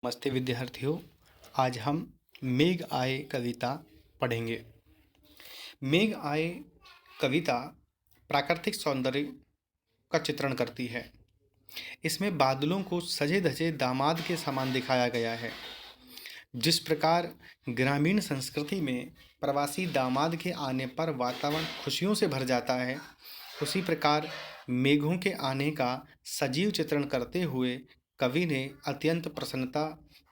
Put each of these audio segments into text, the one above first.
नमस्ते विद्यार्थियों। आज हम मेघ आए कविता पढ़ेंगे। मेघ आए कविता प्राकृतिक सौंदर्य का चित्रण करती है। इसमें बादलों को सजे धजे दामाद के समान दिखाया गया है। जिस प्रकार ग्रामीण संस्कृति में प्रवासी दामाद के आने पर वातावरण खुशियों से भर जाता है, उसी प्रकार मेघों के आने का सजीव चित्रण करते हुए कवि ने अत्यंत प्रसन्नता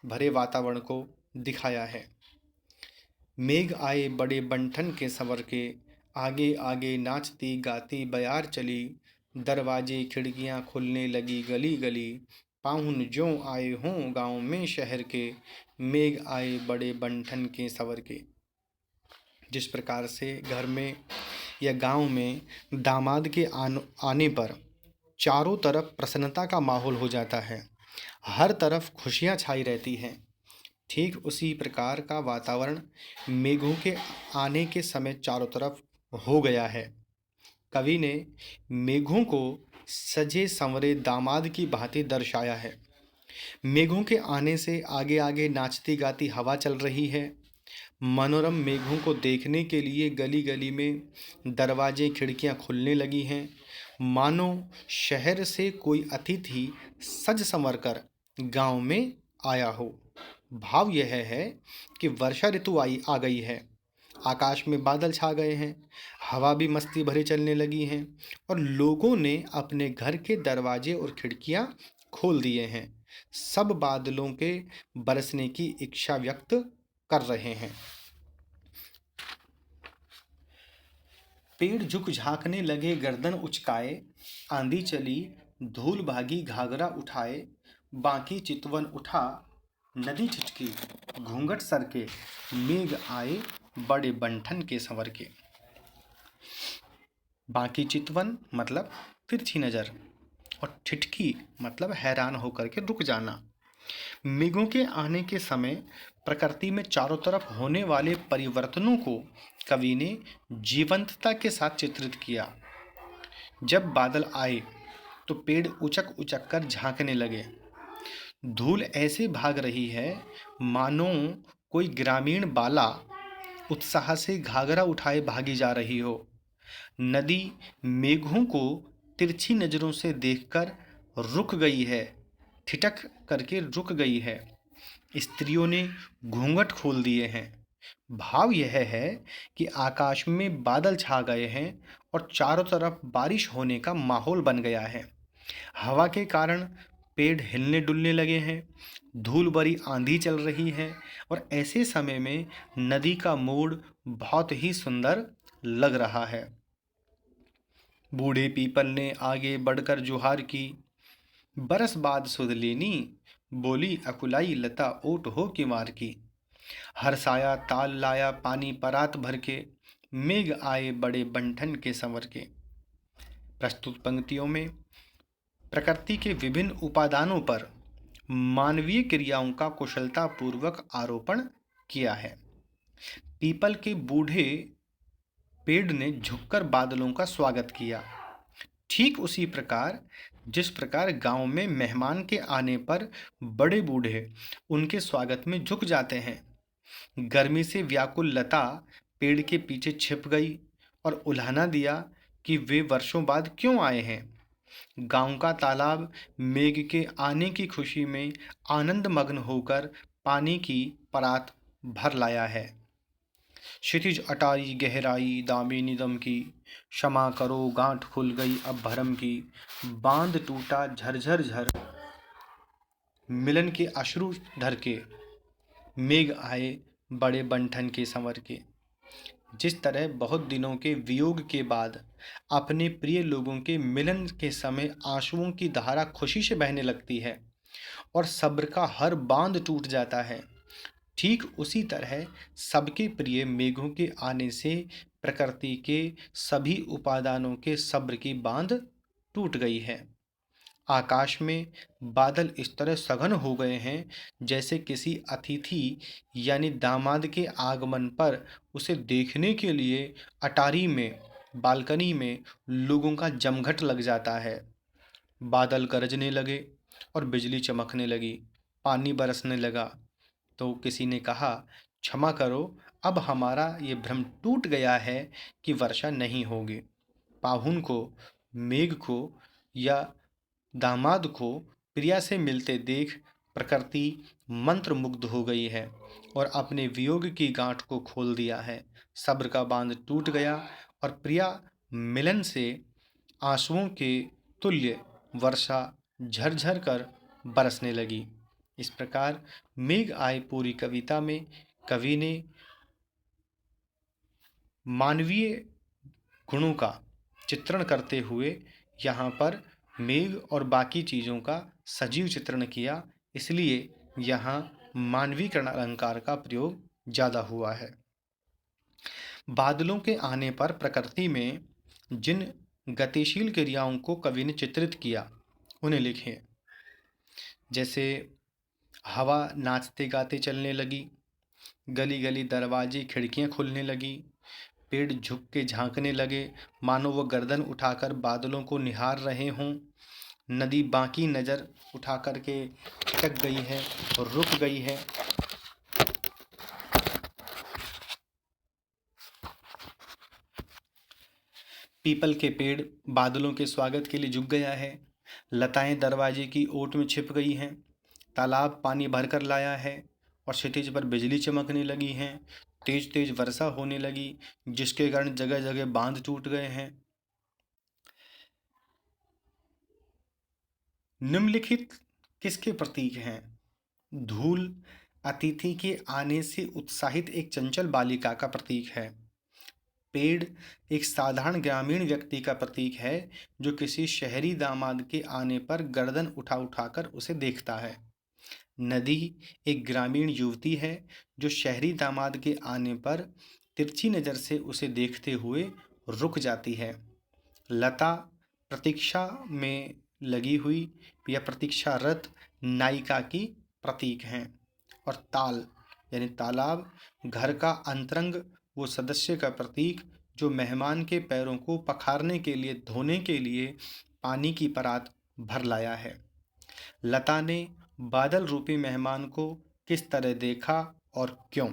भरे वातावरण को दिखाया है। मेघ आए बड़े बंठन के संवर के, आगे आगे नाचती गाती बयार चली, दरवाजे खिड़कियां खुलने लगी गली गली, पाहुन ज्यों आए हों गांव में शहर के, मेघ आए बड़े बंठन के संवर के। जिस प्रकार से घर में या गांव में दामाद के आने पर चारों तरफ प्रसन्नता का माहौल हो जाता है, हर तरफ खुशियां छाई रहती हैं, ठीक उसी प्रकार का वातावरण मेघों के आने के समय चारों तरफ हो गया है। कवि ने मेघों को सजे संवरे दामाद की भांति दर्शाया है। मेघों के आने से आगे आगे नाचती गाती हवा चल रही है। मनोरम मेघों को देखने के लिए गली गली में दरवाजे खिड़कियां खुलने लगी हैं, मानो शहर से कोई अतिथि सज संवर कर गांव में आया हो। भाव यह है कि वर्षा ऋतु आ गई है। आकाश में बादल छा गए हैं, हवा भी मस्ती भरे चलने लगी हैं और लोगों ने अपने घर के दरवाजे और खिड़कियां खोल दिए हैं। सब बादलों के बरसने की इच्छा व्यक्त कर रहे हैं। पेड़ झुक झांकने लगे गर्दन उचकाए, आंधी चली धूल भागी घाघरा उठाए, बाकी चितवन उठा नदी छिटकी, घूंघट सर के, मेघ आए बड़े बंठन के संवर के। बाकी चितवन मतलब तिरछी नजर और ठिठकी मतलब हैरान होकर के रुक जाना। मेघों के आने के समय प्रकृति में चारों तरफ होने वाले परिवर्तनों को कवि ने जीवंतता के साथ चित्रित किया। जब बादल आए तो पेड़ उचक उचक कर झांकने लगे। धूल ऐसे भाग रही है मानो कोई ग्रामीण बाला उत्साह से घाघरा उठाए भागी जा रही हो। नदी मेघों को तिरछी नजरों से देखकर रुक गई है, ठिठक करके रुक गई है। स्त्रियों ने घूंघट खोल दिए हैं। भाव यह है कि आकाश में बादल छा गए हैं और चारों तरफ बारिश होने का माहौल बन गया है। हवा के कारण पेड़ हिलने डुलने लगे हैं, धूल भरी आंधी चल रही है और ऐसे समय में नदी का मोड़ बहुत ही सुंदर लग रहा है। बूढ़े पीपल ने आगे बढ़कर जुहार की, बरस बाद सुध लेनी, बोली अकुलाई लता ओट हो की मार की। हरसाया ताल लाया पानी परात भर के, मेघ आए बड़े बंठन के संवर के। प्रस्तुत पंक्तियों में प्रकृति के विभिन्न उपादानों पर मानवीय क्रियाओं का कुशलतापूर्वक आरोपण किया है। पीपल के बूढ़े पेड़ ने झुककर बादलों का स्वागत किया। ठीक उसी प्रकार जिस प्रकार गांव में मेहमान के आने पर बड़े बूढ़े उनके स्वागत में झुक जाते हैं। गर्मी से व्याकुल लता पेड़ के पीछे छिप गई और उल्हाना दिया कि वे वर्षों बाद क्यों आए हैं। गांव का तालाब मेघ के आने की खुशी में आनंद मग्न होकर पानी की परात भर लाया है। क्षितिज अटारी गहराई दामिनी दम की, क्षमा करो गांठ खुल गई अब भरम की, बांध टूटा झरझर झर मिलन के अश्रु ढर के, मेघ आए बड़े बंठन के संवर के। जिस तरह बहुत दिनों के वियोग के बाद अपने प्रिय लोगों के मिलन के समय आंसुओं की धारा खुशी से बहने लगती है और सब्र का हर बांध टूट जाता है, ठीक उसी तरह सबके प्रिय मेघों के आने से प्रकृति के सभी उपादानों के सब्र की बांध टूट गई है। आकाश में बादल इस तरह सघन हो गए हैं जैसे किसी अतिथि यानी दामाद के आगमन पर उसे देखने के लिए अटारी में बालकनी में लोगों का जमघट लग जाता है। बादल गरजने लगे और बिजली चमकने लगी। पानी बरसने लगा। तो किसी ने कहा, क्षमा करो, अब हमारा ये भ्रम टूट गया है कि वर्षा नहीं होगी। पाहुन को, मेघ को या दामाद को प्रिया से मिलते देख प्रकृति मंत्रमुग्ध हो गई है और अपने वियोग की गांठ को खोल दिया है। सब्र का बांध टूट गया और प्रिया मिलन से आंसुओं के तुल्य वर्षा झरझर कर बरसने लगी। इस प्रकार मेघ आए पूरी कविता में कवि ने मानवीय गुणों का चित्रण करते हुए यहाँ पर मेघ और बाकी चीज़ों का सजीव चित्रण किया, इसलिए यहाँ मानवीकरण अलंकार का प्रयोग ज़्यादा हुआ है। बादलों के आने पर प्रकृति में जिन गतिशील क्रियाओं को कवि ने चित्रित किया उन्हें लिखें। जैसे हवा नाचते गाते चलने लगी, गली गली दरवाजे खिड़कियां खुलने लगी, पेड़ झुक के झांकने लगे मानो वो गर्दन उठाकर बादलों को निहार रहे हों, नदी बाकी नज़र उठा कर के अटक गई है और रुक गई है। पीपल के पेड़ बादलों के स्वागत के लिए झुक गया है, लताएं दरवाजे की ओट में छिप गई हैं, तालाब पानी भरकर लाया है और क्षितिज पर बिजली चमकने लगी हैं, तेज तेज वर्षा होने लगी जिसके कारण जगह जगह बांध टूट गए हैं। निम्नलिखित किसके प्रतीक हैं? धूल अतिथि के आने से उत्साहित एक चंचल बालिका का प्रतीक है। पेड़ एक साधारण ग्रामीण व्यक्ति का प्रतीक है जो किसी शहरी दामाद के आने पर गर्दन उठा उठाकर उसे देखता है। नदी एक ग्रामीण युवती है जो शहरी दामाद के आने पर तिरछी नज़र से उसे देखते हुए रुक जाती है। लता प्रतीक्षा में लगी हुई या प्रतीक्षारत नायिका की प्रतीक हैं। और ताल यानी तालाब घर का अंतरंग वो सदस्य का प्रतीक जो मेहमान के पैरों को पखारने के लिए, धोने के लिए पानी की परात भर लाया है। लता ने बादल रूपी मेहमान को किस तरह देखा और क्यों?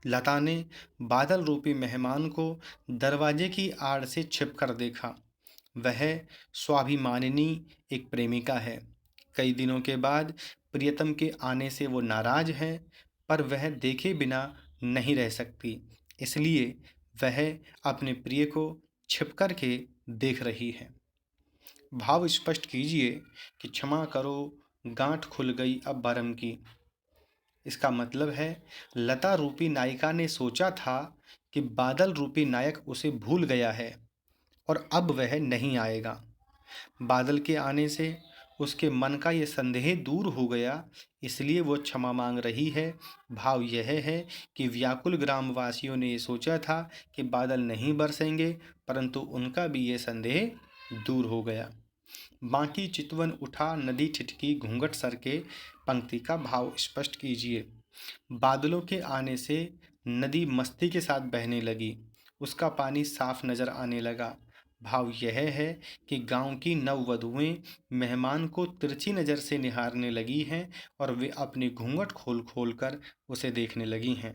लता ने बादल रूपी मेहमान को दरवाजे की आड़ से छिपकर देखा। वह स्वाभिमानिनी एक प्रेमिका है। कई दिनों के बाद प्रियतम के आने से वो नाराज है, पर वह देखे बिना नहीं रह सकती, इसलिए वह अपने प्रिय को छिपकर के देख रही है। भाव स्पष्ट कीजिए कि क्षमा करो, गांठ खुल गई अब बरम की। इसका मतलब है लता रूपी नायिका ने सोचा था कि बादल रूपी नायक उसे भूल गया है और अब वह नहीं आएगा। बादल के आने से उसके मन का ये संदेह दूर हो गया, इसलिए वो क्षमा मांग रही है। भाव यह है कि व्याकुल ग्रामवासियों ने ये सोचा था कि बादल नहीं बरसेंगे, परंतु उनका भी ये संदेह दूर हो गया। बाकी चितवन उठा नदी छिटकी घूंघट सर के पंक्ति का भाव स्पष्ट कीजिए। बादलों के आने से नदी मस्ती के साथ बहने लगी, उसका पानी साफ नजर आने लगा। भाव यह है कि गांव की नववधुएं मेहमान को तिरछी नज़र से निहारने लगी हैं और वे अपने घूंघट खोल खोल कर उसे देखने लगी हैं।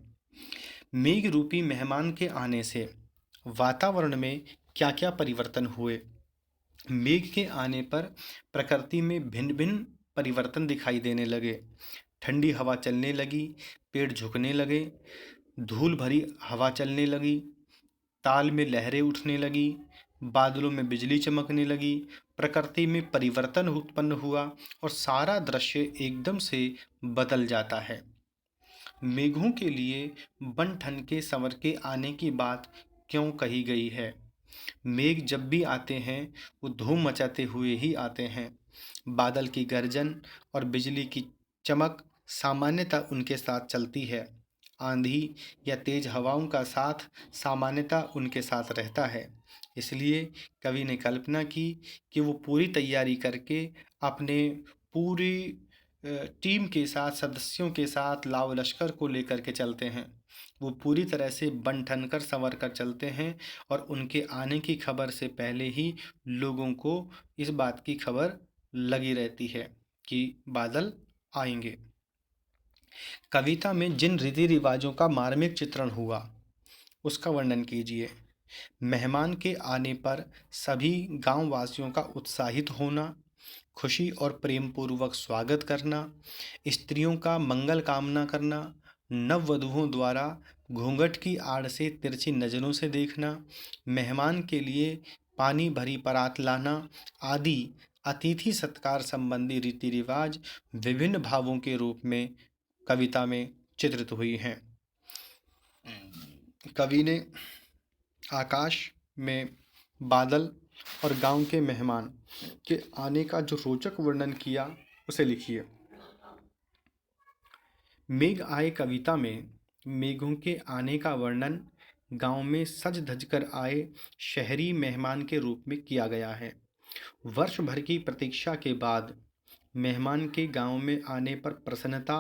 मेघ रूपी मेहमान के आने से वातावरण में क्या क्या परिवर्तन हुए? मेघ के आने पर प्रकृति में भिन्न भिन्न परिवर्तन दिखाई देने लगे। ठंडी हवा चलने लगी, पेड़ झुकने लगे, धूल भरी हवा चलने लगी, ताल में लहरें उठने लगी, बादलों में बिजली चमकने लगी, प्रकृति में परिवर्तन उत्पन्न हुआ और सारा दृश्य एकदम से बदल जाता है। मेघों के लिए बन ठन के संवर के आने की बात क्यों कही गई है? मेघ जब भी आते हैं वो धूम मचाते हुए ही आते हैं। बादल की गर्जन और बिजली की चमक सामान्यतः उनके साथ चलती है। आंधी या तेज हवाओं का साथ सामान्यतः उनके साथ रहता है। इसलिए कवि ने कल्पना की कि वो पूरी तैयारी करके अपने पूरी टीम के साथ, सदस्यों के साथ, लाव लश्कर को लेकर के चलते हैं। वो पूरी तरह से बन ठन कर संवर कर चलते हैं और उनके आने की खबर से पहले ही लोगों को इस बात की खबर लगी रहती है कि बादल आएंगे। कविता में जिन रीति रिवाजों का मार्मिक चित्रण हुआ उसका वर्णन कीजिए। मेहमान के आने पर सभी गांव वासियों का उत्साहित होना, खुशी और प्रेम पूर्वक स्वागत करना, स्त्रियों का मंगल कामना करना, नववधुओं द्वारा घूंघट की आड़ से तिरछी नजरों से देखना, मेहमान के लिए पानी भरी परात लाना आदि अतिथि सत्कार संबंधी रीति रिवाज विभिन्न भावों के रूप में कविता में चित्रित हुई हैं। कवि ने आकाश में बादल और गांव के मेहमान के आने का जो रोचक वर्णन किया उसे लिखिए। मेघ आए कविता में मेघों के आने का वर्णन गांव में सज धज कर आए शहरी मेहमान के रूप में किया गया है। वर्ष भर की प्रतीक्षा के बाद मेहमान के गांव में आने पर प्रसन्नता,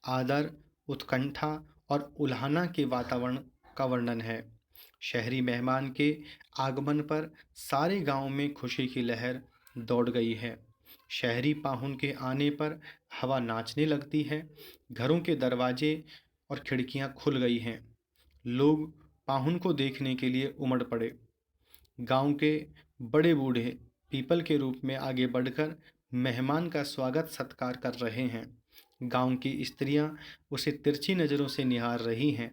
आदर, उत्कंठा और उल्हाना के वातावरण का वर्णन है। शहरी मेहमान के आगमन पर सारे गांव में खुशी की लहर दौड़ गई है। शहरी पाहुन के आने पर हवा नाचने लगती है, घरों के दरवाजे और खिड़कियां खुल गई हैं। लोग पाहुन को देखने के लिए उमड़ पड़े। गांव के बड़े बूढ़े पीपल के रूप में आगे बढ़कर मेहमान का स्वागत सत्कार कर रहे हैं। गांव की स्त्रियां उसे तिरछी नज़रों से निहार रही हैं।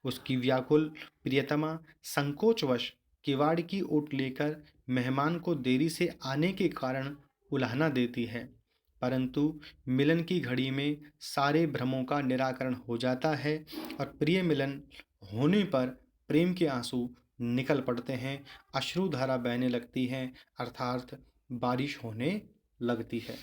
उसकी व्याकुल प्रियतमा संकोचवश किवाड़ की ओट लेकर मेहमान को देरी से आने के कारण उलाहना देती है, परंतु मिलन की घड़ी में सारे भ्रमों का निराकरण हो जाता है और प्रिय मिलन होने पर प्रेम के आंसू निकल पड़ते हैं, अश्रुधारा बहने लगती है, अर्थात बारिश होने लगती है।